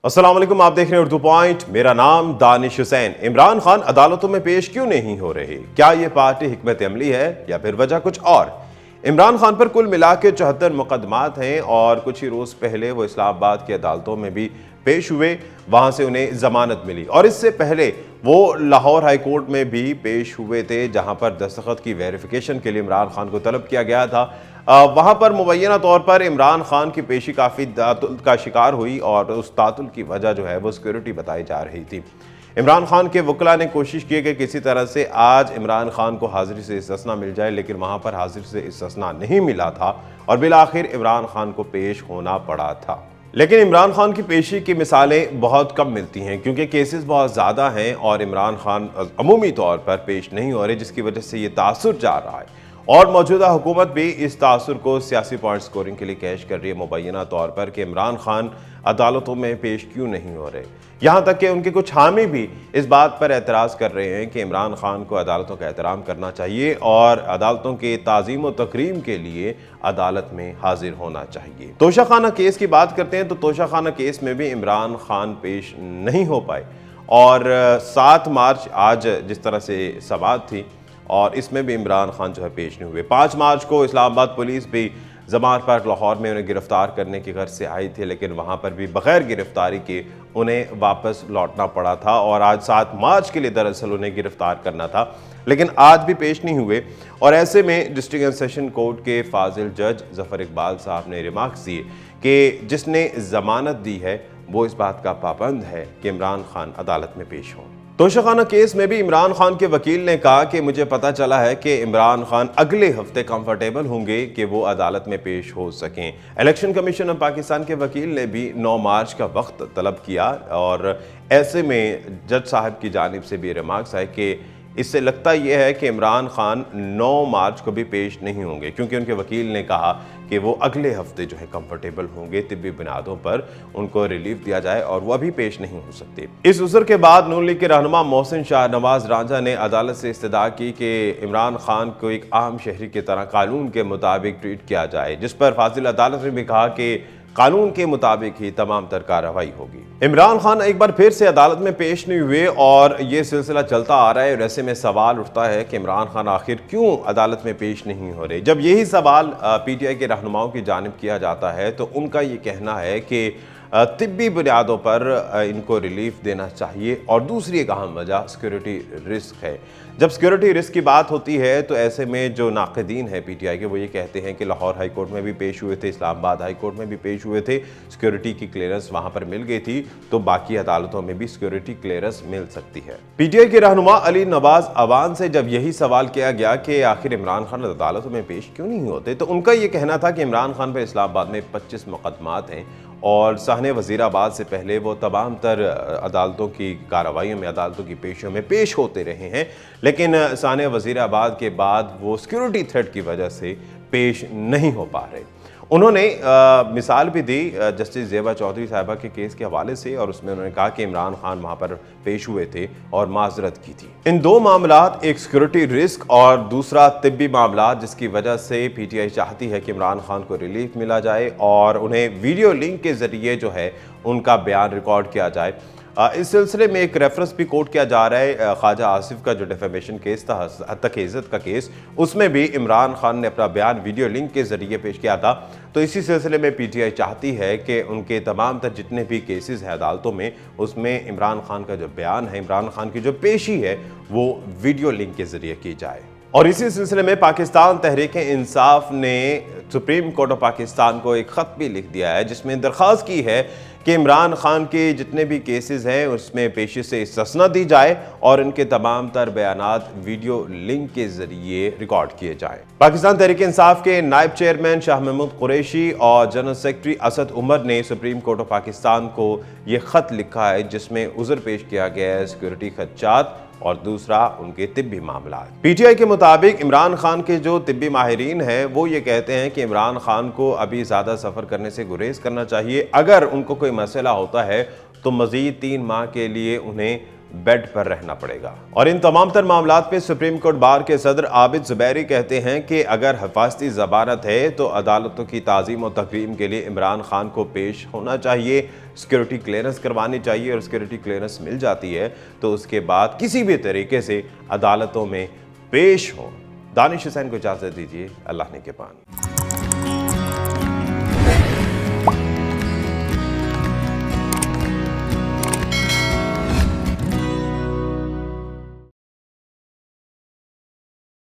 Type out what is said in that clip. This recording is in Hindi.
अस्सलाम वालेकुम, आप देख रहे हैं उर्दू पॉइंट। मेरा नाम दानिश हुसैन। इमरान खान अदालतों में पेश क्यों नहीं हो रहे? क्या ये पार्टी हिकमत अमली है या फिर वजह कुछ और? इमरान खान पर कुल मिला के 74 मुकदमात हैं और कुछ ही रोज़ पहले वो इस्लामाबाद की अदालतों में भी पेश हुए, वहाँ से उन्हें ज़मानत मिली। और इससे पहले वो लाहौर हाई कोर्ट में भी पेश हुए थे, जहाँ पर दस्तखत की वेरिफिकेशन के लिए इमरान खान को तलब किया गया था। वहाँ पर मुबैना तौर पर इमरान खान की पेशी काफ़ी तातुल का शिकार हुई और उस तातुल की वजह जो है वो सिक्योरिटी बताई जा रही थी। इमरान खान के वकला ने कोशिश की कि किसी तरह से आज इमरान खान को हाजिरी से इस्तिस्ना मिल जाए, लेकिन वहाँ पर हाजिरी से इस्तिस्ना नहीं मिला था और बिलाखिर इमरान खान को पेश होना पड़ा था। लेकिन इमरान खान की पेशी की मिसालें बहुत कम मिलती हैं, क्योंकि केसेस बहुत ज़्यादा हैं और इमरान खान अमूमी तौर पर पेश नहीं हो रहे, जिसकी वजह से ये तासुर जा रहा है। और मौजूदा हुकूमत भी इस तासुर को सियासी पॉइंट स्कोरिंग के लिए कैश कर रही है, मुबैना तौर पर कि इमरान खान अदालतों में पेश क्यों नहीं हो रहे। यहाँ तक कि उनके कुछ हामी भी इस बात पर एतराज़ कर रहे हैं कि इमरान खान को अदालतों का एहतराम करना चाहिए और अदालतों के ताज़ीम व तकरीम के लिए अदालत में हाजिर होना चाहिए। तोशाखाना केस की बात करते हैं तो तोशाखाना केस में भी इमरान खान पेश नहीं हो पाए और 7 मार्च आज जिस तरह से समाअत थी और इसमें भी इमरान खान जो है पेश नहीं हुए। 5 मार्च को इस्लामाबाद पुलिस भी जमान पार्क लाहौर में उन्हें गिरफ्तार करने की गर्ज से आई थी, लेकिन वहाँ पर भी बगैर गिरफ्तारी के उन्हें वापस लौटना पड़ा था और आज 7 मार्च के लिए दरअसल उन्हें गिरफ्तार करना था, लेकिन आज भी पेश नहीं हुए। और ऐसे में डिस्ट्रिक्ट एंड सेशन कोर्ट के फाजिल जज जफर इकबाल साहब ने रिमार्क्स दिए कि जिसने जमानत दी है वो इस बात का पाबंद है कि इमरान खान अदालत में पेश हों। तोशाखाना केस में भी इमरान खान के वकील ने कहा कि मुझे पता चला है कि इमरान खान अगले हफ्ते कंफर्टेबल होंगे कि वो अदालत में पेश हो सकें। इलेक्शन कमीशन ऑफ पाकिस्तान के वकील ने भी 9 मार्च का वक्त तलब किया और ऐसे में जज साहब की जानिब से भी रिमार्क्स है कि इससे लगता यह है कि इमरान खान 9 मार्च को भी पेश नहीं होंगे, क्योंकि उनके वकील ने कहा कि वो अगले हफ्ते जो है कंफर्टेबल होंगे, तिब्बी बुनियादों पर उनको रिलीफ दिया जाए और वो अभी पेश नहीं हो सकते। इस उज़र के बाद नून लीग के रहनुमा मोहसिन शाहनवाज रांझा ने अदालत से इस्तदा की कि इमरान खान को एक आम शहरी की तरह कानून के मुताबिक ट्रीट किया जाए, जिस पर फाजिल अदालत ने भी कहा कि कानून के मुताबिक ही तमाम तर कार्रवाई होगी। इमरान खान एक बार फिर से अदालत में पेश नहीं हुए और ये सिलसिला चलता आ रहा है और ऐसे में सवाल उठता है कि इमरान खान आखिर क्यों अदालत में पेश नहीं हो रहे। जब यही सवाल पीटीआई के रहनुमाओं की जानिब किया जाता है तो उनका ये कहना है कि तिब्बी बुनियादों पर इनको रिलीफ देना चाहिए और दूसरी एक अहम वजह सिक्योरिटी रिस्क है। जब सिक्योरिटी रिस्क की बात होती है तो ऐसे में जो नाक़दीन है पीटीआई के वो ये कहते हैं कि लाहौर हाई कोर्ट में भी पेश हुए थे, इस्लामाबाद हाई कोर्ट में भी पेश हुए थे, सिक्योरिटी की क्लियरेंस वहाँ पर मिल गई थी, तो बाकी अदालतों में भी सिक्योरिटी क्लियरेंस मिल सकती है। पीटीआई के रहनुमा अली नवाज अवान से जब यही सवाल किया गया कि आखिर इमरान खान अदालतों में पेश क्यों नहीं होते, तो उनका ये कहना था कि इमरान खान पर इस्लामाबाद में 25 मुकदमात हैं और सहने वज़ीराबाद से पहले वो तमाम तर अदालतों की कार्रवाइयों में, अदालतों की पेशियों में पेश होते रहे हैं, लेकिन सहने वज़ीराबाद के बाद वो सिक्योरिटी थ्रेट की वजह से पेश नहीं हो पा रहे। उन्होंने मिसाल भी दी जस्टिस ज़ेबा चौधरी साहिबा के केस के हवाले से और उसमें उन्होंने कहा कि इमरान खान वहाँ पर पेश हुए थे और माजरत की थी। इन 2 मामलात, एक सिक्योरिटी रिस्क और दूसरा तिब्बी मामला, जिसकी वजह से पीटीआई चाहती है कि इमरान खान को रिलीफ मिला जाए और उन्हें वीडियो लिंक के ज़रिए जो है उनका बयान रिकॉर्ड किया जाए। इस सिलसिले में एक रेफरेंस भी कोट किया जा रहा है ख्वाजा आसिफ का जो डिफेमेशन केस था, हत्तक इज़्ज़त का केस, उसमें भी इमरान खान ने अपना बयान वीडियो लिंक के ज़रिए पेश किया था। तो इसी सिलसिले में पीटीआई चाहती है कि उनके तमाम तर जितने भी केसेस हैं अदालतों में, उसमें इमरान खान का जो बयान है, इमरान खान की जो पेशी है, वो वीडियो लिंक के ज़रिए की जाए। और इसी सिलसिले में पाकिस्तान तहरीक इंसाफ ने सुप्रीम कोर्ट ऑफ पाकिस्तान को एक ख़त भी लिख दिया है, जिसमें दरख्वास्त की है कि इमरान खान के जितने भी केसेस हैं उसमें पेशी से इस्तिस्ना दी जाए और इनके तमाम तर बयानात वीडियो लिंक के जरिए रिकॉर्ड किए जाएं। पाकिस्तान तहरीक इंसाफ के नायब चेयरमैन शाह महमूद कुरैशी और जनरल सेक्रेटरी असद उमर ने सुप्रीम कोर्ट ऑफ पाकिस्तान को ये ख़त लिखा है, जिसमें उज़र पेश किया गया है सिक्योरिटी खदशात और दूसरा उनके तिब्बी मामला। पीटीआई के मुताबिक इमरान खान के जो तिब्बी माहिरीन हैं वो ये कहते हैं कि इमरान खान को अभी ज़्यादा सफ़र करने से गुरेज करना चाहिए। अगर उनको कोई मसला होता है तो मज़ीद 3 माह के लिए उन्हें बेड पर रहना पड़ेगा। और इन तमाम तर मामलात पे सुप्रीम कोर्ट बार के सदर आबिद जुबैरी कहते हैं कि अगर हिफाजती जमानत है तो अदालतों की ताज़ीम और तकरीम के लिए इमरान खान को पेश होना चाहिए, सिक्योरिटी क्लियरेंस करवानी चाहिए, और सिक्योरिटी क्लियरेंस मिल जाती है तो उसके बाद किसी भी तरीके से अदालतों में पेश हो। दानिश हुसैन को इजाज़त दीजिए। अल्लाह ने के पान।